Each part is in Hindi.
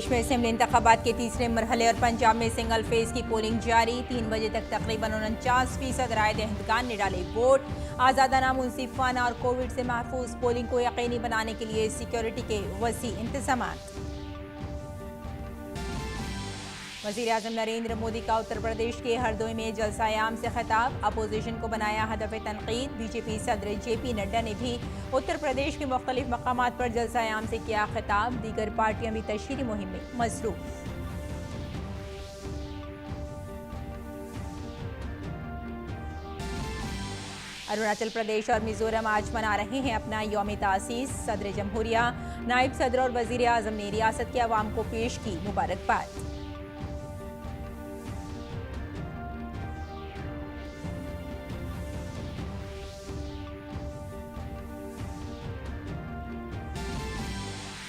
प्रदेश में असेंबली इंतखाबात के तीसरे मरहले और पंजाब में सिंगल फेज की पोलिंग जारी। 3 बजे तक तकरीबन 49% राय दहिंदगान ने डाले वोट। आजादाना, मुंसिफाना और कोविड से महफूज पोलिंग को यकीनी बनाने के लिए सिक्योरिटी के वसी इंतजामात। वज़ीर-ए-आज़म नरेंद्र मोदी का उत्तर प्रदेश के हरदोई में जलसा-ए-आम से खिताब। अपोजिशन को बनाया हदफ तनकीद। बीजेपी सदर जेपी नड्डा ने भी उत्तर प्रदेश के मुख्तलिफ मकामात पर जलसा-ए-आम से किया खिताब। दीगर पार्टियां भी तशहीरी मुहिम में मसरूफ। अरुणाचल प्रदेश और मिजोरम आज मना रहे हैं अपना यौम तासीस। सदर जमहूरिया, नायब सदर और वज़ीर-ए-आज़म ने रियासत के अवाम को पेश की मुबारकबाद।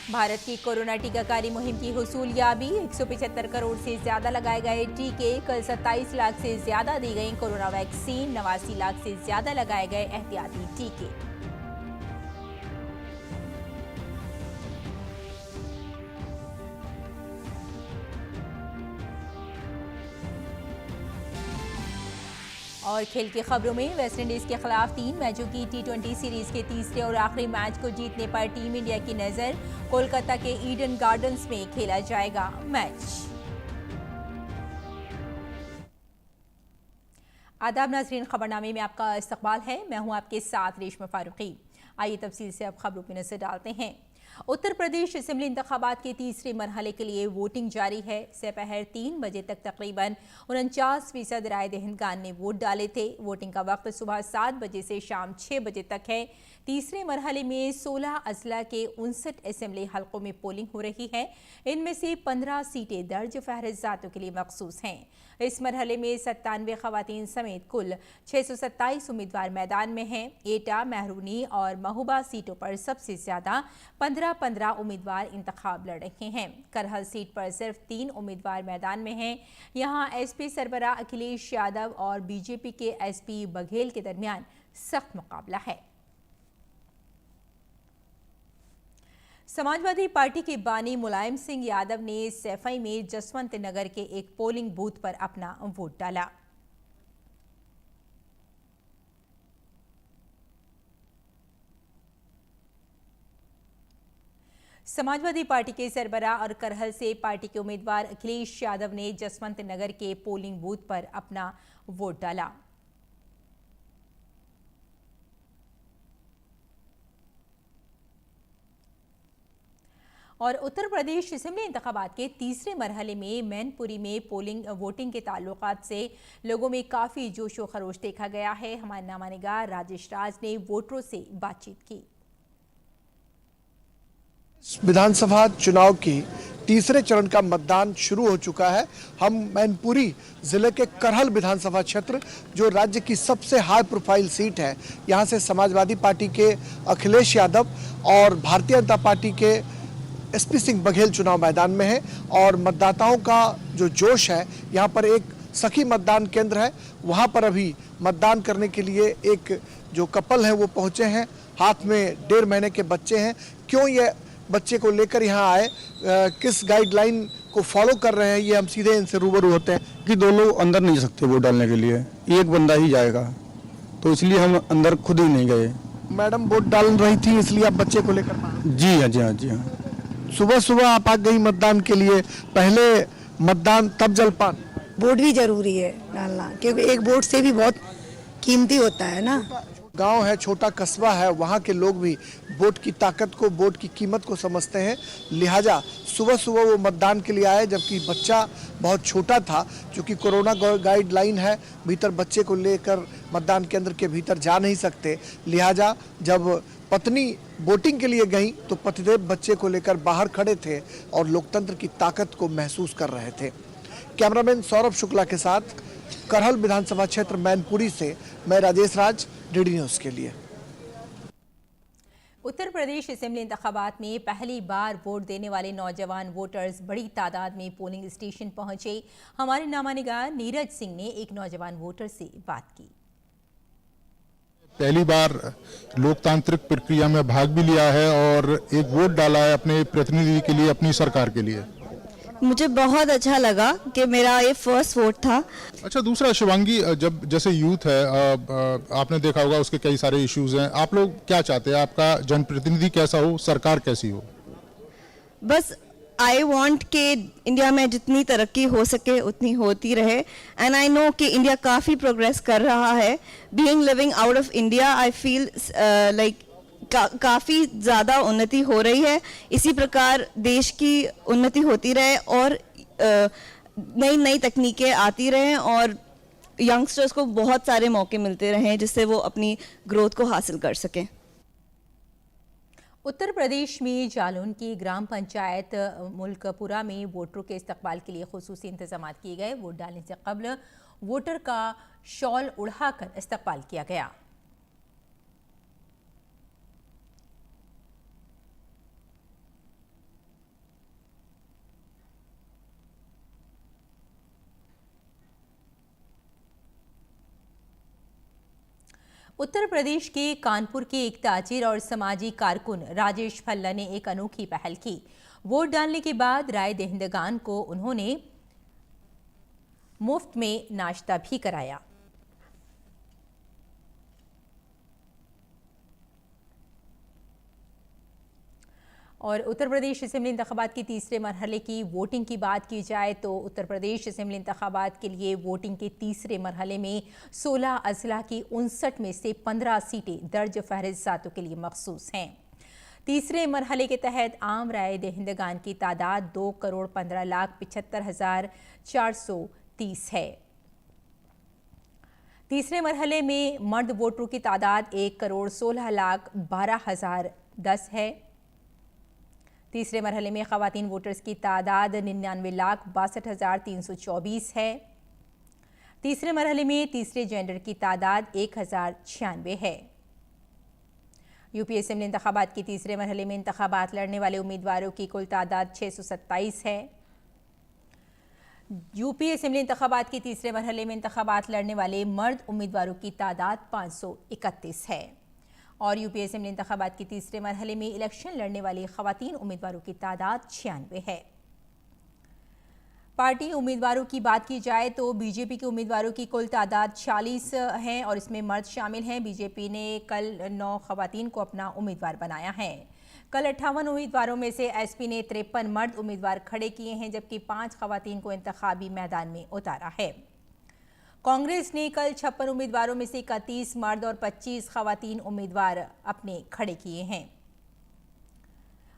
भारत की कोरोना टीकाकारी मुहिम की हुसूलियाबी। 175 करोड़ से ज्यादा लगाए गए टीके। कल 27 लाख से ज्यादा दी गई कोरोना वैक्सीन। 89 लाख से ज्यादा लगाए गए एहतियाती टीके। और खेल की खबरों में वेस्टइंडीज के खिलाफ 3 मैचों की T20 सीरीज के तीसरे और आखिरी मैच को जीतने पर टीम इंडिया की नजर। कोलकाता के ईडन गार्डन्स में खेला जाएगा मैच। आदाब नाज़रीन, खबरनामे में आपका इस्तकबाल है। मैं हूं आपके साथ रेशमा फारूकी। आइए तफसील से अब खबरों पर नजर डालते हैं। उत्तर प्रदेश असेंबली इंतखाबात के तीसरे मरहले के लिए वोटिंग जारी है। दोपहर 3 बजे तक तकरीबन 49% राय दहिंदगान ने वोट डाले थे। वोटिंग का वक्त सुबह 7 बजे से शाम 6 बजे तक है। तीसरे मरहले में 16 अजला के 59 असेंबली हलकों में पोलिंग हो रही है। इनमें से 15 सीटें दर्ज फहरिस्त ज़ातों के लिए मखसूस हैं। इस मरहले में 97 खवातीन समेत कुल 627 उम्मीदवार मैदान में हैं। एटा, महरूनी और महूबा सीटों पर सबसे ज्यादा 15 उम्मीदवार इंतखाब लड़ रहे हैं। करहल सीट पर सिर्फ 3 उम्मीदवार मैदान में हैं। यहां एसपी सरबराह अखिलेश यादव और बीजेपी के एसपी बघेल के दरमियान सख्त मुकाबला है। समाजवादी पार्टी के बानी मुलायम सिंह यादव ने सैफई में जसवंत नगर के एक पोलिंग बूथ पर अपना वोट डाला। समाजवादी पार्टी के सरबराह और करहल से पार्टी के उम्मीदवार अखिलेश यादव ने जसवंत नगर के पोलिंग बूथ पर अपना वोट डाला। और उत्तर प्रदेश असेंबली इंतखाबात के तीसरे मरहले में मैनपुरी में पोलिंग वोटिंग के ताल्लुकात से लोगों में काफ़ी जोश व खरोश देखा गया है। हमारे नामानिगार राजेश राज ने वोटरों से बातचीत की। विधानसभा चुनाव की तीसरे चरण का मतदान शुरू हो चुका है। हम मैनपुरी जिले के करहल विधानसभा क्षेत्र, जो राज्य की सबसे हाई प्रोफाइल सीट है, यहां से समाजवादी पार्टी के अखिलेश यादव और भारतीय जनता पार्टी के एसपी सिंह बघेल चुनाव मैदान में है। और मतदाताओं का जो जोश है, यहाँ पर एक सखी मतदान केंद्र है, वहाँ पर अभी मतदान करने के लिए एक जो कपल है वो पहुँचे हैं। हाथ में 1.5 महीने के बच्चे हैं। क्यों ये बच्चे को लेकर यहाँ आए, किस गाइडलाइन को फॉलो कर रहे हैं, ये हम सीधे इनसे रूबरू होते हैं। कि 2 लोग अंदर नहीं जा सकते वोट डालने के लिए, एक बंदा ही जाएगा, तो इसलिए हम अंदर खुद ही नहीं गए। मैडम वोट डाल रही थी, इसलिए आप बच्चे को लेकर? जी हाँ, जी हाँ, जी हाँ। सुबह सुबह आप आ गई मतदान के लिए, पहले मतदान तब जलपान? वोट भी जरूरी है डालना, क्योंकि एक वोट से भी बहुत कीमती होता है ना। गांव है, छोटा कस्बा है, वहाँ के लोग भी वोट की ताकत को, वोट की कीमत को समझते हैं। लिहाजा सुबह सुबह वो मतदान के लिए आए, जबकि बच्चा बहुत छोटा था। क्योंकि कोरोना गाइडलाइन है, भीतर बच्चे को लेकर मतदान केंद्र के भीतर जा नहीं सकते। लिहाजा जब पत्नी वोटिंग के लिए गई तो पतिदेव बच्चे को लेकर बाहर खड़े थे और लोकतंत्र की ताकत को महसूस कर रहे थे। कैमरामैन सौरभ शुक्ला के साथ करहल विधानसभा क्षेत्र मैनपुरी से मैं राजेश राज, डीडी न्यूज़ के लिए। उत्तर प्रदेश असेंबली इंतखाबात में पहली बार वोट देने वाले नौजवान वोटर्स बड़ी तादाद में पोलिंग स्टेशन पहुंचे। हमारे नामानिगार नीरज सिंह ने एक नौजवान वोटर से बात की। पहली बार लोकतांत्रिक प्रक्रिया में भाग भी लिया है और एक वोट डाला है अपने प्रतिनिधि के लिए, अपनी सरकार के लिए। मुझे बहुत अच्छा लगा कि मेरा ये फर्स्ट वोट था। अच्छा, दूसरा शिवांगी, जब जैसे यूथ है, आपने देखा होगा उसके कई सारे इश्यूज हैं, आप लोग क्या चाहते हैं? आपका जनप्रतिनिधि कैसा हो, सरकार कैसी हो? बस आई वॉन्ट कि इंडिया में जितनी तरक्की हो सके उतनी होती रहे, एंड आई नो कि इंडिया काफ़ी प्रोग्रेस कर रहा है। Being living out of India I feel like काफ़ी ज़्यादा उन्नति हो रही है। इसी प्रकार देश की उन्नति होती रहे और नई नई तकनीकें आती रहें और यंगस्टर्स को बहुत सारे मौके मिलते रहें जिससे वो अपनी ग्रोथ को हासिल कर सकें। उत्तर प्रदेश में जालौन की ग्राम पंचायत मुल्कपुरा में वोटरों के इस्तकबाल के लिए खुसूसी इंतजाम किए गए। वोट डालने से कबल वोटर का शॉल उड़ाकर इस्तकबाल किया गया। उत्तर प्रदेश के कानपुर के एक ताजिर और समाजी कारकुन राजेश भल्ला ने एक अनोखी पहल की। वोट डालने के बाद राय दहिंदगान को उन्होंने मुफ्त में नाश्ता भी कराया। और उत्तर प्रदेश असेंबली इंतखाबात की तीसरे मरहले की वोटिंग की बात की जाए तो उत्तर प्रदेश असेंबली इंतखाबात के लिए वोटिंग के तीसरे मरहले में 16 अजला की 59 में से 15 सीटें दर्ज फहरिस्त ज़ातों के लिए मखसूस हैं। तीसरे मरहले के तहत आम राय दहिंदगान की तादाद 2,15,75,430 है। तीसरे मरहले में मर्द वोटरों की तादाद 1,16,12,010 है। तीसरे मरहले में ख़वातीन वोटर्स की तादाद 99,62,324 है। तीसरे मरहले में तीसरे जेंडर की तादाद 1,096 है। यूपी असेंबली इंतखाबात की तीसरे मरहले में इंतखाबात लड़ने वाले उम्मीदवारों की कुल तादाद 627 है। यूपी असेंबली इंतखाबात की तीसरे मरहले में इंतखाबात लड़ने वाले मर्द उम्मीदवारों की तादाद 531 है और यूपी असेंबली इंतखाबात की तीसरे मरहले में इलेक्शन लड़ने वाली ख़वातीन उम्मीदवारों की तादाद 96 है। पार्टी उम्मीदवारों की बात की जाए तो बीजेपी के उम्मीदवारों की कुल तादाद 46 है और इसमें मर्द शामिल हैं। बीजेपी ने कल 9 ख़वातीन को अपना उम्मीदवार बनाया है। कल 58 उम्मीदवारों में से एसपी ने 53 मर्द उम्मीदवार खड़े किए हैं जबकि 5 ख़वातीन को इंतखाबी मैदान में उतारा है। कांग्रेस ने कल 56 उम्मीदवारों में से 31 मर्द और 25 ख़वातीन उम्मीदवार अपने खड़े किए हैं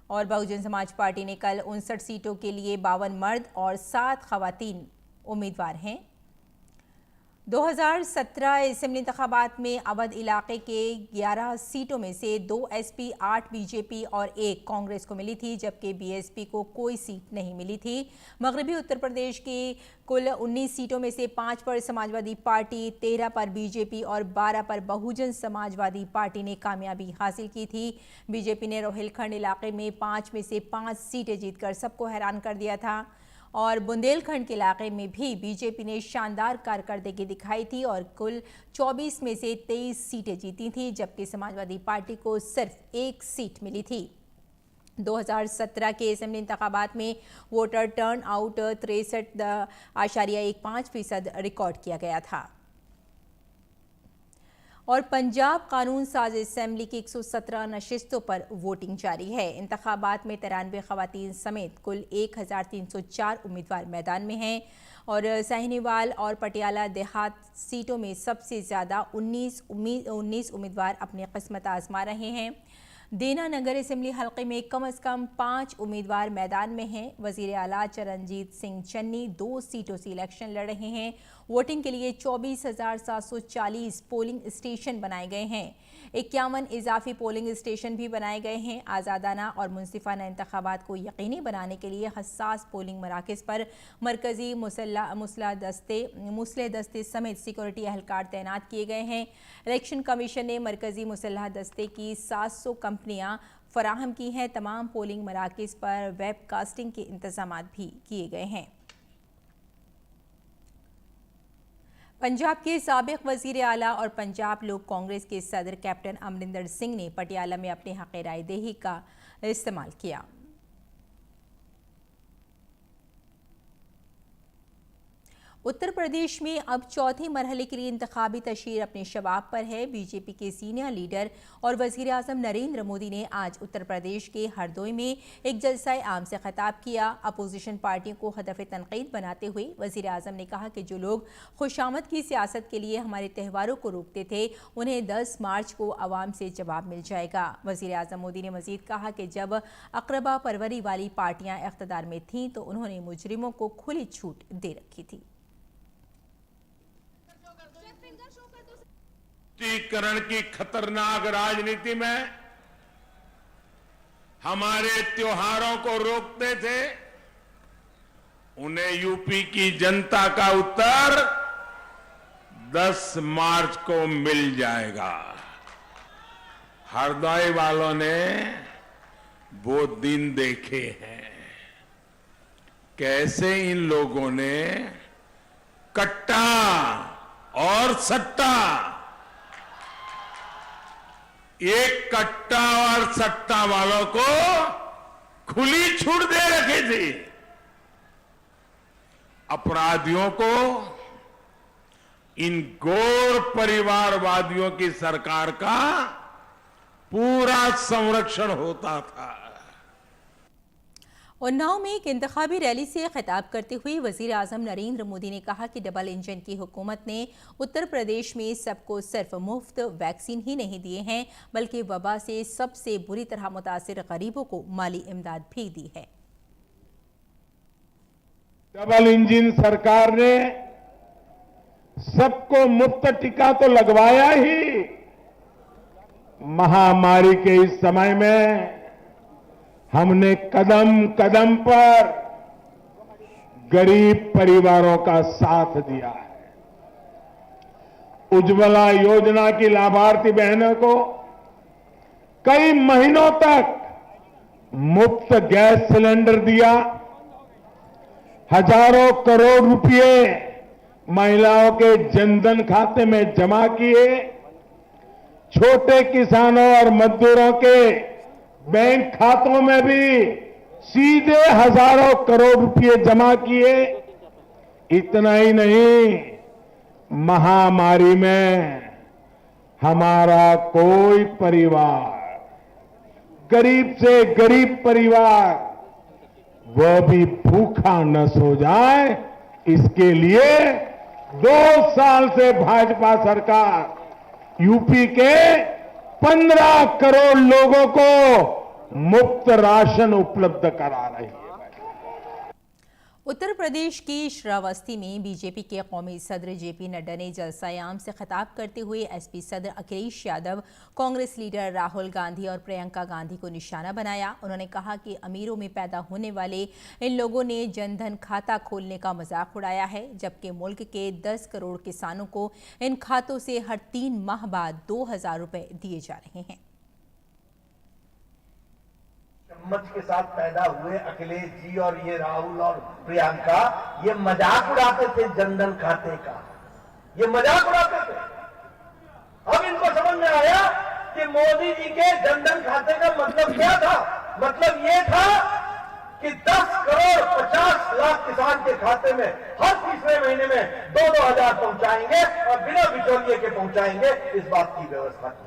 और बहुजन समाज पार्टी ने कल 59 सीटों के लिए 52 मर्द और 7 ख़वातीन उम्मीदवार हैं। 2017 असेंबली इंतखाबात में अवध इलाके के 11 सीटों में से 2 एसपी, 8 बीजेपी और 1 कांग्रेस को मिली थी जबकि बीएसपी को कोई सीट नहीं मिली थी। मगरबी उत्तर प्रदेश की कुल 19 सीटों में से 5 पर समाजवादी पार्टी, 13 पर बीजेपी और 12 पर बहुजन समाजवादी पार्टी ने कामयाबी हासिल की थी। बीजेपी ने रोहिलखंड इलाके में 5 में से 5 सीटें जीतकर सबको हैरान कर दिया था और बुंदेलखंड के इलाके में भी बीजेपी ने शानदार कारकर्दगी दिखाई थी और कुल 24 में से 23 सीटें जीती थी जबकि समाजवादी पार्टी को सिर्फ 1 सीट मिली थी। 2017 के असेंबली इंतखाबात में वोटर टर्न आउट 63.15% रिकॉर्ड किया गया था और पंजाब कानून साज असेंबली की 117 नशिस्तों पर वोटिंग जारी है। इंतखाबात में 93 ख़वातीन समेत कुल 1304 उम्मीदवार मैदान में हैं और साहिनीवाल और पटियाला देहात सीटों में सबसे ज़्यादा 19 उम्मीदवार अपनी किस्मत आजमा रहे हैं। देना नगर असेंबली हल्के में कम से कम 5 उम्मीदवार मैदान में हैं। वज़ीर आला चरणजीत सिंह चन्नी 2 सीटों से इलेक्शन लड़ रहे हैं। वोटिंग के लिए 24,740 पोलिंग स्टेशन बनाए गए हैं। 51 इजाफी पोलिंग स्टेशन भी बनाए गए हैं। आज़ादाना और मुनसिफाना इंतखाबात को यकीनी बनाने के लिए हसास पोलिंग मराकज़ पर मरकज़ी मुसल्ह दस्ते समेत सिक्योरिटी अहलकार तैनात किए गए हैं। इलेक्शन कमीशन ने मरकज़ी मुसल्ह दस्ते की 700 कंपनियां फराहम की हैं। तमाम पोलिंग मराकज़ पर वेबकास्टिंग के इंतजाम भी किए गए हैं। पंजाब के साबिक वज़ीर आला और पंजाब लोक कांग्रेस के सदर कैप्टन अमरिंदर सिंह ने पटियाला में अपने हक़ राय दही का इस्तेमाल किया। उत्तर प्रदेश में अब चौथे मरहले के लिए इंतखाबी तशहीर अपने शबाब पर है। बीजेपी के सीनियर लीडर और वज़ीर आज़म नरेंद्र मोदी ने आज उत्तर प्रदेश के हरदोई में एक जलसा आम से खिताब किया। अपोजिशन पार्टियों को हदफ तनकीद बनाते हुए वज़ीर आज़म ने कहा कि जो लोग खुशामद की सियासत के लिए हमारे त्योहारों को रोकते थे, उन्हें 10 मार्च को अवाम से जवाब मिल जाएगा। वज़ीर आज़म मोदी ने मज़ीद कहा कि जब अक़रबा परवरी वाली पार्टियाँ इक़्तिदार में थीं तो उन्होंने मुजरिमों को खुली छूट दे रखी थी। तुष्टीकरण की खतरनाक राजनीति में हमारे त्योहारों को रोकते थे, उन्हें यूपी की जनता का उत्तर 10 मार्च को मिल जाएगा। हरदोई वालों ने वो दिन देखे हैं, कैसे इन लोगों ने कट्टा और सट्टा, एक कट्टा और सट्टा वालों को खुली छूट दे रखी थी। अपराधियों को इन गौर परिवारवादियों की सरकार का पूरा संरक्षण होता था। उन्नाव में एक इंतखाबी रैली से खिताब करते हुए वज़ीर आज़म नरेंद्र मोदी ने कहा कि डबल इंजन की हुकूमत ने उत्तर प्रदेश में सबको सिर्फ मुफ्त वैक्सीन ही नहीं दिए हैं, बल्कि वबा से सबसे बुरी तरह मुतासिर गरीबों को माली इमदाद भी दी है। डबल इंजन सरकार ने सबको मुफ्त टीका तो लगवाया ही, महामारी के इस समय में हमने कदम कदम पर गरीब परिवारों का साथ दिया है। उज्ज्वला योजना की लाभार्थी बहनों को कई महीनों तक मुफ्त गैस सिलेंडर दिया। हजारों करोड़ रुपए महिलाओं के जनधन खाते में जमा किए। छोटे किसानों और मजदूरों के बैंक खातों में भी सीधे हजारों करोड़ रुपए जमा किए। इतना ही नहीं, महामारी में हमारा कोई परिवार, गरीब से गरीब परिवार, वह भी भूखा न सो जाए, इसके लिए 2 साल से भाजपा सरकार यूपी के 15 करोड़ लोगों को मुफ्त राशन उपलब्ध करा रही है। उत्तर प्रदेश की श्रावस्ती में बीजेपी के कौमी सदर जेपी नड्डा ने जलसा-ए-आम से खिताब करते हुए एसपी सदर अखिलेश यादव, कांग्रेस लीडर राहुल गांधी और प्रियंका गांधी को निशाना बनाया। उन्होंने कहा कि अमीरों में पैदा होने वाले इन लोगों ने जनधन खाता खोलने का मजाक उड़ाया है, जबकि मुल्क के 10 करोड़ किसानों को इन खातों से हर 3 माह बाद 2000 रुपए दिए जा रहे हैं। चम्मच के साथ पैदा हुए अखिलेश जी और ये राहुल और प्रियंका ये मजाक उड़ाते थे जनधन खाते का, ये मजाक उड़ाते थे। अब इनको समझ में आया कि मोदी जी के जनधन खाते का मतलब क्या था। मतलब ये था कि 10 करोड़ 50 लाख किसान के खाते में हर तीसरे महीने में 2-2 हजार पहुंचाएंगे और बिना बिचौलिए के पहुंचाएंगे, इस बात की व्यवस्था की।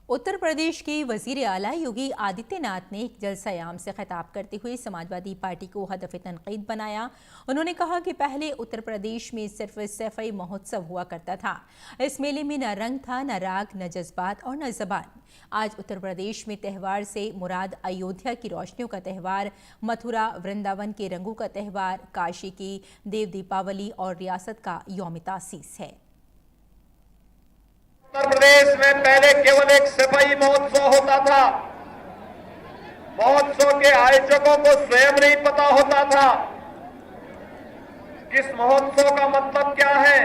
उत्तर प्रदेश के वजीर आला योगी आदित्यनाथ ने एक जलसा-ए-आम से खिताब करते हुए समाजवादी पार्टी को हदफ तनकीद बनाया। उन्होंने कहा कि पहले उत्तर प्रदेश में सिर्फ सैफई महोत्सव हुआ करता था। इस मेले में न रंग था, न राग, न जज्बात और न जबान। आज उत्तर प्रदेश में त्यौहार से मुराद अयोध्या की रोशनियों का त्यौहार, मथुरा वृंदावन के रंगों का त्यौहार, काशी की देव दीपावली और रियासत का यौम तासीस है। उत्तर प्रदेश में पहले केवल एक सफाई महोत्सव होता था। महोत्सव के आयोजकों को स्वयं नहीं पता होता था किस महोत्सव का मतलब क्या है।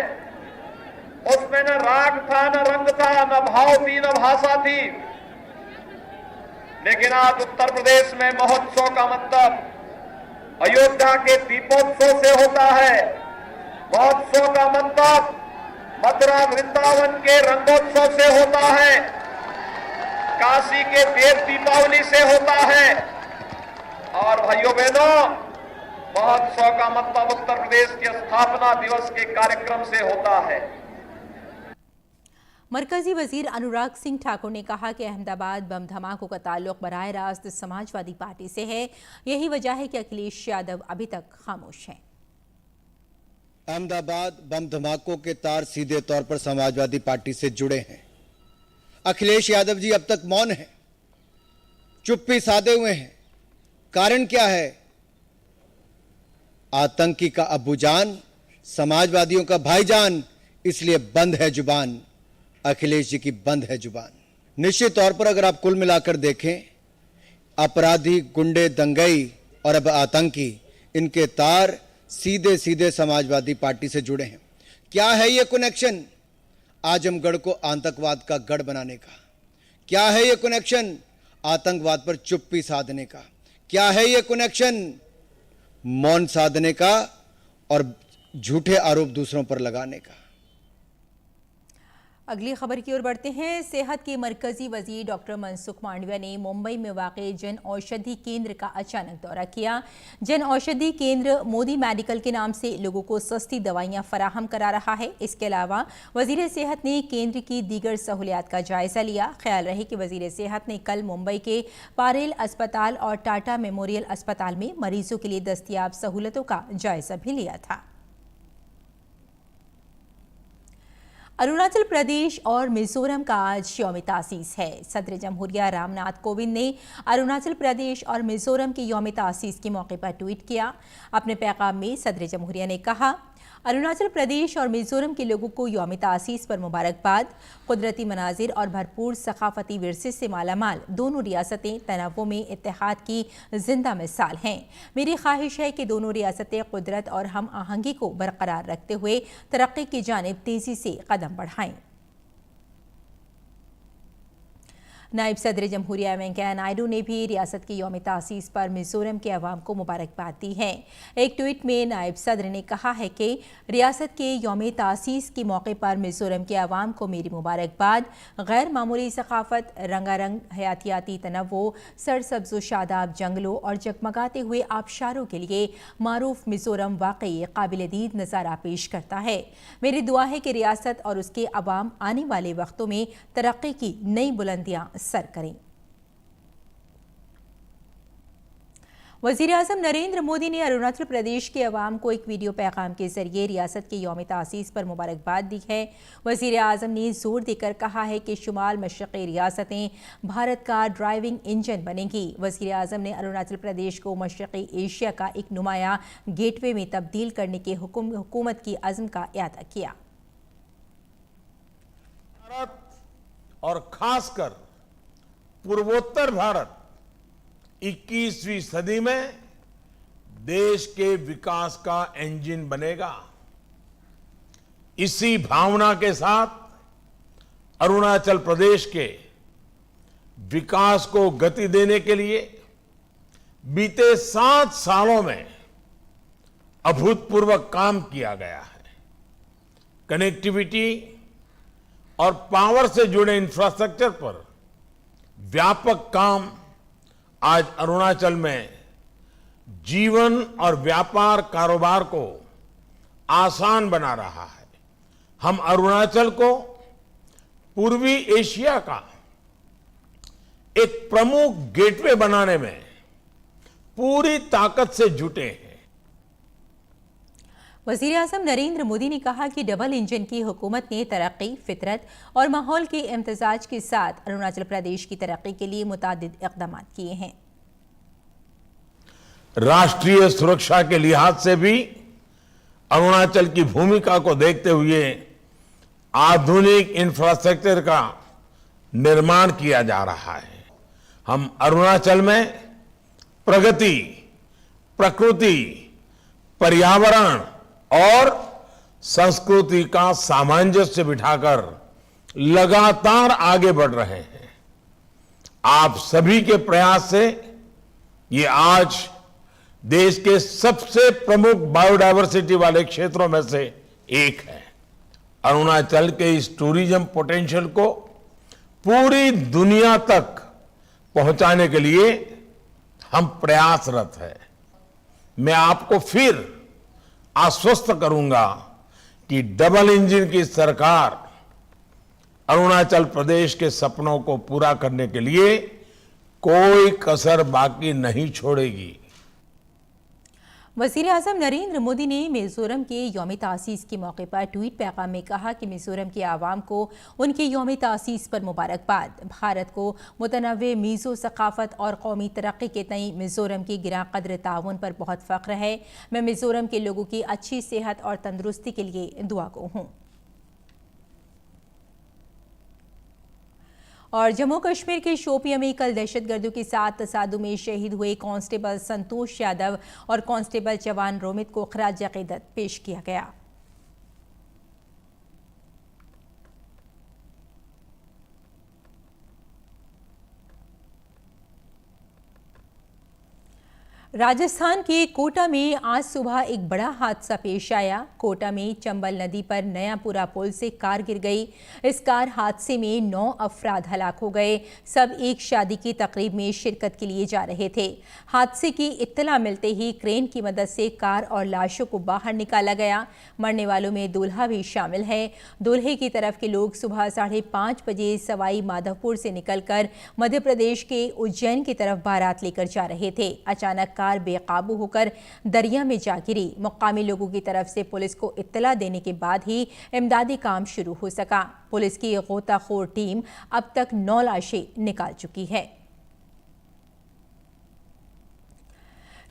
उसमें न राग था, न रंग था, न भाव थी, न भाषा थी। लेकिन आज उत्तर प्रदेश में महोत्सव का मतलब अयोध्या के दीपोत्सव से होता है। महोत्सव का मतलब मथुरा वृंदावन के रंगोत्सव से होता है, काशी के देव दीपावली से होता है। और भाइयों बहनों, महोत्सव का मतलब उत्तर प्रदेश के स्थापना दिवस के कार्यक्रम से होता है। मरकजी वजीर अनुराग सिंह ठाकुर ने कहा कि अहमदाबाद बम धमाकों का ताल्लुक बराह रास्त समाजवादी पार्टी से है। यही वजह है कि अखिलेश यादव अभी तक खामोश हैं। अहमदाबाद बम धमाकों के तार सीधे तौर पर समाजवादी पार्टी से जुड़े हैं। अखिलेश यादव जी अब तक मौन हैं, चुप्पी साधे हुए हैं। कारण क्या है? आतंकी का अब्बूजान, समाजवादियों का भाईजान, इसलिए बंद है जुबान। अखिलेश जी की बंद है जुबान। निश्चित तौर पर अगर आप कुल मिलाकर देखें, अपराधी, गुंडे, दंगई और अब आतंकी, इनके तार सीधे सीधे समाजवादी पार्टी से जुड़े हैं। क्या है ये कनेक्शन? आजमगढ़ को आतंकवाद का गढ़ बनाने का। क्या है ये कनेक्शन? आतंकवाद पर चुप्पी साधने का। क्या है ये कनेक्शन? मौन साधने का और झूठे आरोप दूसरों पर लगाने का। अगली खबर की ओर बढ़ते हैं। सेहत के मरकजी वजीर डॉक्टर मनसुख मांडविया ने मुंबई में वाक़ई जन औषधि केंद्र का अचानक दौरा किया। जन औषधि केंद्र मोदी मेडिकल के नाम से लोगों को सस्ती दवाइयां फराहम करा रहा है। इसके अलावा वजीर सेहत ने केंद्र की दीगर सहूलियात का जायजा लिया। ख्याल रहे कि वजीर सेहत ने कल मुंबई के पारेल अस्पताल और टाटा मेमोरियल अस्पताल में मरीजों के लिए दस्तियाब सहूलतों का जायजा भी लिया था। अरुणाचल प्रदेश और मिजोरम का आज यौम तासीस है। सदर जमहूरिया रामनाथ कोविंद ने अरुणाचल प्रदेश और मिजोरम के यौम तासीस के मौके पर ट्वीट किया। अपने पैगाम में सदर जमहूरिया ने कहा, अरुणाचल प्रदेश और मिजोरम के लोगों को यौम तासीस पर मुबारकबाद। कुदरती मनाजिर और भरपूर सकाफती विरसे से मालामाल दोनों रियासतें तनव्वुर में इत्तेहाद की जिंदा मिसाल हैं। मेरी ख्वाहिश है कि दोनों रियासतें कुदरत और हम आहंगी को बरकरार रखते हुए तरक्की की जानिब तेजी से कदम बढ़ाएं। नायब सदर जमहूरिया वेंकैया नायडू ने भी रियासत की यौम तासीस पर मिजोरम के अवाम को मुबारकबाद दी है। एक ट्वीट में नायब सदर ने कहा है कि रियासत के यौम तासीस के मौके पर मिजोरम के अवाम को मेरी मुबारकबाद। गैर मामूली सकाफत, रंगारंग हयातियाती तनव्वुर, सरसब्ज़ शादाब जंगलों और जगमगाते हुए आबशारों के लिए मारूफ मिजोरम वाकई काबिल दीद नज़ारा पेश करता है। मेरी दुआ है कि रियासत और उसके अवाम आने वाले वक्तों में तरक्की की नई बुलंदियां सर करें। वज़ीर-ए-आज़म नरेंद्र मोदी ने अरुणाचल प्रदेश के अवाम को एक वीडियो पैगाम के जरिए रियासत के यौम तासीस पर मुबारकबाद दी है। वज़ीर-ए-आज़म ने जोर देकर कहा है कि शुमाल मशरक़ी रियासतें भारत का ड्राइविंग इंजन बनेंगी। वज़ीर-ए-आज़म ने अरुणाचल प्रदेश को मशरक़ी एशिया का एक नुमाया गेटवे में तब्दील करने के हुकूमत की अज़्म का इयादा किया। भारत और खासकर पूर्वोत्तर भारत 21वीं सदी में देश के विकास का इंजन बनेगा। इसी भावना के साथ अरुणाचल प्रदेश के विकास को गति देने के लिए बीते 7 सालों में अभूतपूर्व काम किया गया है। कनेक्टिविटी और पावर से जुड़े इंफ्रास्ट्रक्चर पर व्यापक काम आज अरुणाचल में जीवन और व्यापार कारोबार को आसान बना रहा है। हम अरुणाचल को पूर्वी एशिया का एक प्रमुख गेटवे बनाने में पूरी ताकत से जुटे हैं। वज़ीर-ए-आज़म नरेंद्र मोदी ने कहा कि डबल इंजन की हुकूमत ने तरक्की, फितरत और माहौल के इम्तिजाज के साथ अरुणाचल प्रदेश की तरक्की के लिए मुतादिद इक़दाम किए हैं। राष्ट्रीय सुरक्षा के लिहाज से भी अरुणाचल की भूमिका को देखते हुए आधुनिक इंफ्रास्ट्रक्चर का निर्माण किया जा रहा है। हम अरुणाचल में प्रगति, प्रकृति, पर्यावरण और संस्कृति का सामंजस्य बिठाकर लगातार आगे बढ़ रहे हैं। आप सभी के प्रयास से ये आज देश के सबसे प्रमुख बायोडायवर्सिटी वाले क्षेत्रों में से एक है। अरुणाचल के इस टूरिज्म पोटेंशियल को पूरी दुनिया तक पहुंचाने के लिए हम प्रयासरत हैं। मैं आपको फिर आश्वस्त करूंगा कि डबल इंजन की सरकार अरुणाचल प्रदेश के सपनों को पूरा करने के लिए कोई कसर बाकी नहीं छोड़ेगी। वज़ीर आज़म नरेंद्र मोदी ने मिज़ोरम के यौम तासीस के मौके पर ट्वीट पैगाम में कहा कि मिज़ोरम के आवाम को उनके यौम तासीस पर मुबारकबाद। भारत को मुतनव्वे मीज़ो सकाफ़त और कौमी तरक्की के तई मिज़ोरम की गिरा कदर ताउन पर बहुत फ़ख्र है। मैं मिज़ोरम के लोगों की अच्छी सेहत और तंदुरुस्ती के लिए दुआगो हूँ। और जम्मू कश्मीर के शोपियां में कल दहशतगर्दों के साथ तसादुम में शहीद हुए कांस्टेबल संतोष यादव और कांस्टेबल जवान रोमित को खराज अक़ीदत पेश किया गया। राजस्थान के कोटा में आज सुबह एक बड़ा हादसा पेश आया। कोटा में चंबल नदी पर नयापुरा पुल से कार गिर गई। इस कार हादसे में 9 अफराद हलाक हो गए। सब एक शादी की तकरीब में शिरकत के लिए जा रहे थे। हादसे की इत्तला मिलते ही क्रेन की मदद से कार और लाशों को बाहर निकाला गया। मरने वालों में दूल्हा भी शामिल है। दूल्हे की तरफ के लोग सुबह 5:30 बजे सवाई माधवपुर से निकलकर मध्य प्रदेश के उज्जैन की तरफ बारात लेकर जा रहे थे। अचानक कार बेकाबू होकर दरिया में जा गिरी। मुकामी लोगों की तरफ से पुलिस को इत्तला देने के बाद ही इमदादी काम शुरू हो सका। पुलिस की गोताखोर टीम अब तक 9 लाशें निकाल चुकी है।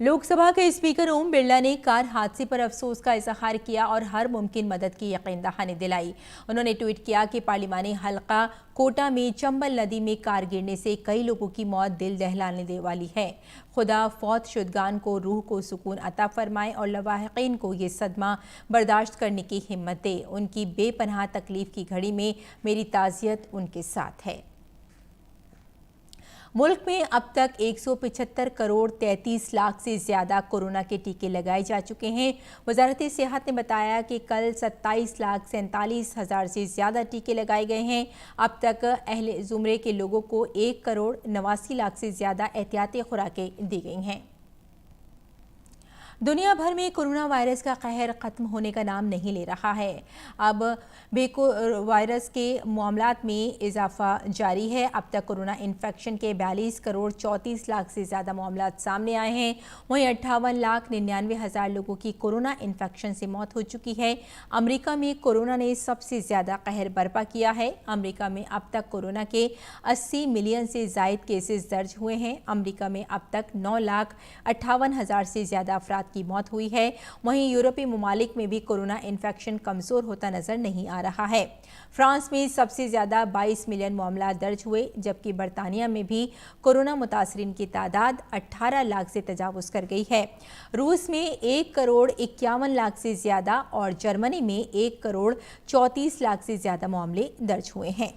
लोकसभा के स्पीकर ओम बिरला ने कार हादसे पर अफसोस का इजहार किया और हर मुमकिन मदद की यकीन दहानी दिलाई। उन्होंने ट्वीट किया कि पार्लिमानी हलका कोटा में चंबल नदी में कार गिरने से कई लोगों की मौत दिल दहलाने देने वाली है। खुदा फौत शुदगान को रूह को सुकून अता फरमाए और लवाहिकीन को ये सदमा बर्दाश्त करने की हिम्मत दे। उनकी बेपनाह तकलीफ की घड़ी में मेरी ताज़ियत उनके साथ है। मुल्क में अब तक 175 करोड़ 33 लाख से ज़्यादा कोरोना के टीके लगाए जा चुके हैं। वजारत सेहत ने बताया कि कल 27,47,000 से ज़्यादा टीके लगाए गए हैं। अब तक अहले ज़ुमरे के लोगों को 1 करोड़ 89 लाख से ज़्यादा एहतियाती खुराकें दी गई हैं। दुनिया भर में कोरोना वायरस का कहर ख़त्म होने का नाम नहीं ले रहा है। अब वायरस के मामलात में इजाफा जारी है। अब तक कोरोना इन्फेक्शन के 42 करोड़ 34 लाख से ज़्यादा मामलात सामने आए हैं। वहीं 58,99,000 लोगों की कोरोना इन्फेक्शन से मौत हो चुकी है। अमेरिका में कोरोना ने सबसे ज़्यादा कहर बर्पा किया है। अमेरिका में अब तक कोरोना के 80 मिलियन से ज़ायद केसेस दर्ज हुए हैं। अमेरिका में अब तक 9,58,000 से ज़्यादा अफराद की मौत हुई है। वहीं यूरोपीय ममालिक में भी कोरोना इन्फेक्शन कमज़ोर होता नजर नहीं आ रहा है। फ्रांस में सबसे ज़्यादा 22 मिलियन मामला दर्ज हुए, जबकि बरतानिया में भी कोरोना मुतासरीन की तादाद 18 लाख से तजावुज़ कर गई है। रूस में 1 करोड़ 51 लाख से ज़्यादा और जर्मनी में 1 करोड़ 34 लाख से ज़्यादा मामले दर्ज हुए हैं।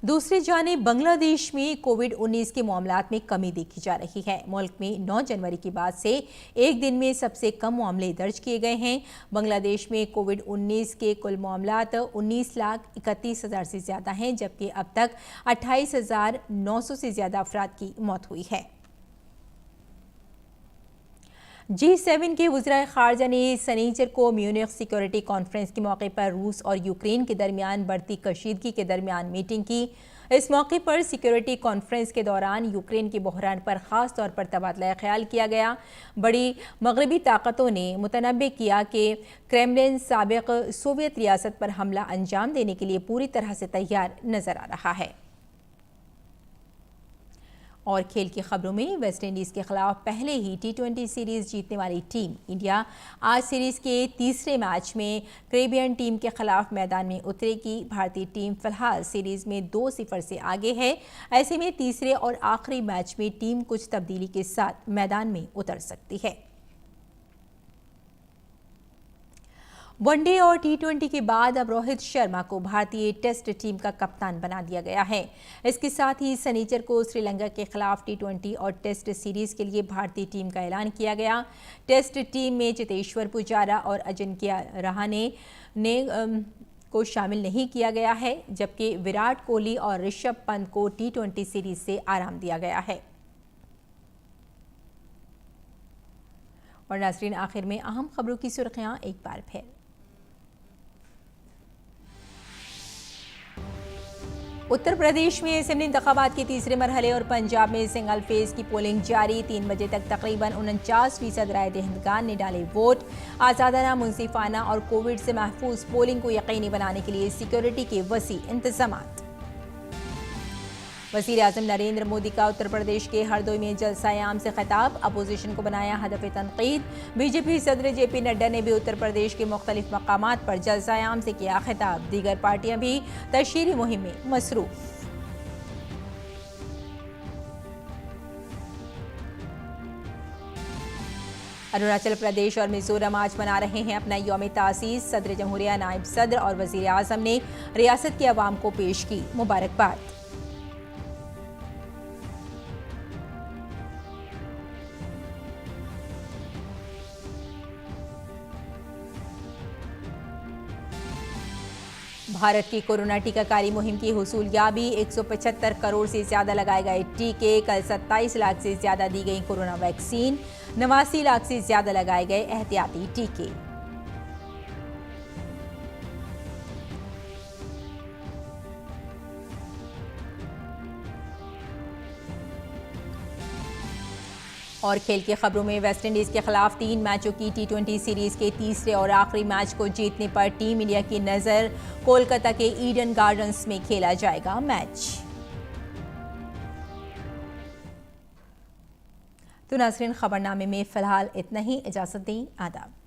दूसरी जानिब बांग्लादेश में कोविड-19 के मामलात में कमी देखी जा रही है। मुल्क में 9 जनवरी के बाद से एक दिन में सबसे कम मामले दर्ज किए गए हैं। बांग्लादेश में कोविड-19 के कुल मामलात 19,31,000 से ज़्यादा हैं, जबकि अब तक 28,900 से ज़्यादा अफराद की मौत हुई है। G7 के वज़ीर ख़ारजा ने सनीचर को म्यूनिख सिक्योरिटी कॉन्फ्रेंस के मौके पर रूस और यूक्रेन के दरमियान बढ़ती कशीदगी के दरमियान मीटिंग की। इस मौके पर सिक्योरिटी कॉन्फ्रेंस के दौरान यूक्रेन के बहरान पर ख़ास तौर पर तबादला ख्याल किया गया। बड़ी मगरबी ताकतों ने मुतनब्बे किया कि क्रेमलिन साबिक़ सोवियत रियासत पर हमला अंजाम देने के लिए पूरी तरह से तैयार नज़र आ रहा है। और खेल की खबरों में वेस्ट इंडीज़ के खिलाफ पहले ही T20 सीरीज़ जीतने वाली टीम इंडिया आज सीरीज़ के तीसरे मैच में कैरेबियन टीम के खिलाफ मैदान में उतरेगी। भारतीय टीम फिलहाल सीरीज़ में 2-0 से आगे है। ऐसे में तीसरे और आखिरी मैच में टीम कुछ तब्दीली के साथ मैदान में उतर सकती है। वनडे और T20 के बाद अब रोहित शर्मा को भारतीय टेस्ट टीम का कप्तान बना दिया गया है। इसके साथ ही शनिचर को श्रीलंका के खिलाफ T20 और टेस्ट सीरीज के लिए भारतीय टीम का ऐलान किया गया। टेस्ट टीम में चेतेश्वर पुजारा और अजिंक्य रहाणे को शामिल नहीं किया गया है, जबकि विराट कोहली और ऋषभ पंत को T20 सीरीज से आराम दिया गया है। और नाज़रीन, आखिर में अहम खबरों की सुर्खियां एक बार फिर। उत्तर प्रदेश में असेंबली इंतखाबात के तीसरे मरहले और पंजाब में सिंगल फेज की पोलिंग जारी। 3 बजे तक तकरीबन 49% राय दहिंदगान ने डाले वोट। आज़ादाना, मुंसिफाना और कोविड से महफूज पोलिंग को यकीनी बनाने के लिए सिक्योरिटी के वसी इंतजामात। वज़ीर आज़म नरेंद्र मोदी का उत्तर प्रदेश के हरदोई में जलसा-ए-आम से खिताब। अपोजिशन को बनाया हदफ तनकीद। बीजेपी सदर जेपी नड्डा ने भी उत्तर प्रदेश के मुख्तलिफ मकामात पर जलसा-ए-आम से किया खिताब। दीगर पार्टियां भी तशहीरी मुहिम में मसरूफ। अरुणाचल प्रदेश और मिजोरम आज मना रहे हैं अपना यौम तासीस। सदर जमहूरिया, नायब सदर और वज़ीर आज़म ने रियासत के अवाम को पेश की मुबारकबाद। भारत की कोरोना टीकाकारी मुहिम की हुसूलयाबी। 175 करोड़ से ज्यादा लगाए गए टीके। कल 27 लाख से ज्यादा दी गई कोरोना वैक्सीन। 89 लाख से ज्यादा लगाए गए एहतियाती टीके। और खेल की खबरों में वेस्टइंडीज के खिलाफ 3 मैचों की T20 सीरीज के तीसरे और आखिरी मैच को जीतने पर टीम इंडिया की नजर। कोलकाता के ईडन गार्डन्स में खेला जाएगा मैच। तो नाज़रीन, खबरनामे में फिलहाल इतना ही। इजाजत दें, आदाब।